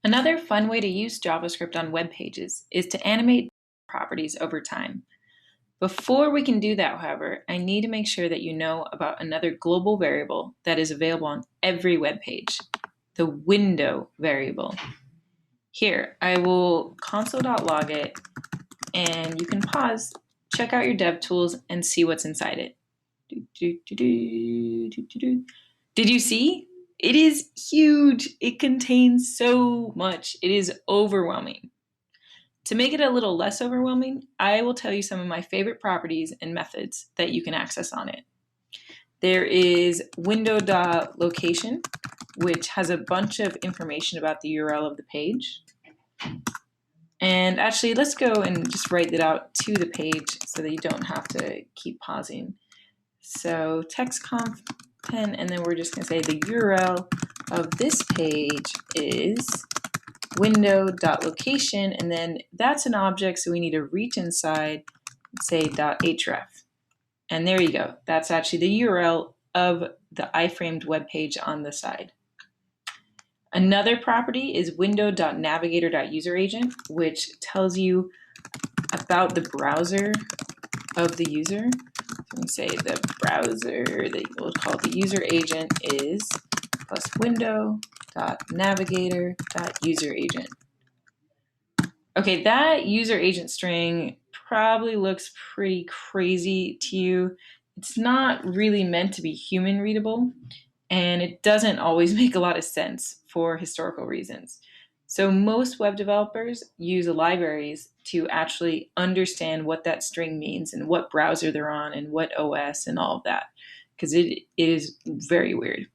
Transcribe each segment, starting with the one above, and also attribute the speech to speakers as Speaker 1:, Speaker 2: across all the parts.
Speaker 1: Another fun way to use JavaScript on web pages is to animate properties over time. Before we can do that, however, I need to make sure that you know about another global variable that is available on every web page, the window variable. Here, I will console.log it, and you can pause, check out your dev tools, and see what's inside it. Did you see? It is huge. It contains so much. It is overwhelming. To make it a little less overwhelming, I will tell you some of my favorite properties and methods that you can access on it. There is window.location, which has a bunch of information about the URL of the page. And actually, let's go and just write it out to the page so that you don't have to keep pausing. So textconf 10, and then we're just going to say the URL of this page is window.location, and then that's an object, so we need to reach inside and say .href. And there you go. That's actually the URL of the iframed web page on the side. Another property is window.navigator.userAgent, which tells you about the browser of the user. So we say the browser that we'll call the user agent is plus window.navigator.userAgent. Okay, that user agent string probably looks pretty crazy to you. It's not really meant to be human readable, and it doesn't always make a lot of sense for historical reasons. So most web developers use libraries to actually understand what that string means and what browser they're on and what OS and all of that, because it is very weird.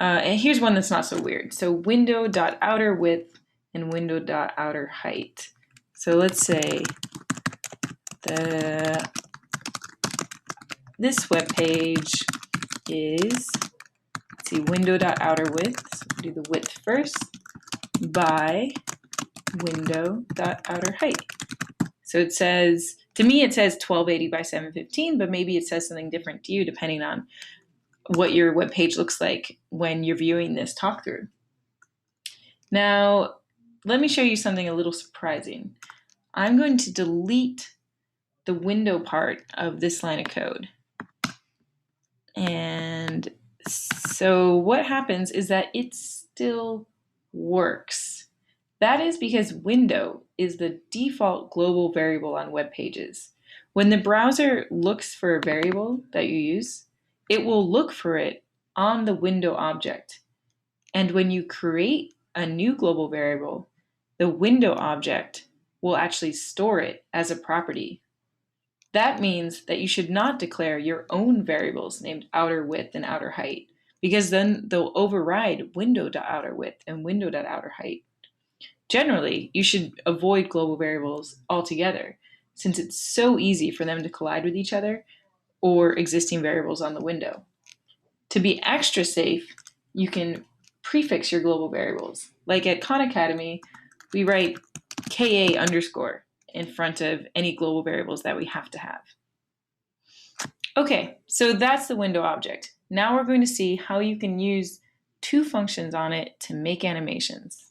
Speaker 1: And here's one that's not so weird. So window.outerWidth and window.outerHeight. So let's say this web page is, let's see, window.outerWidth. So we'll do the width first by window.outerHeight. So it says, to me, it says 1280 by 715, but maybe it says something different to you depending on what your web page looks like when you're viewing this talkthrough. Now, let me show you something a little surprising. I'm going to delete the window part of this line of code. And so what happens is that it still works. That is because window is the default global variable on web pages. When the browser looks for a variable that you use, it will look for it on the window object. And when you create a new global variable, the window object will actually store it as a property. That means that you should not declare your own variables named outer width and outer height, because then they'll override window.outerWidth and window.outerHeight. Generally, you should avoid global variables altogether, since it's so easy for them to collide with each other or existing variables on the window. To be extra safe, you can prefix your global variables. Like at Khan Academy, we write KA underscore in front of any global variables that we have to have. Okay, so that's the window object. Now we're going to see how you can use two functions on it to make animations.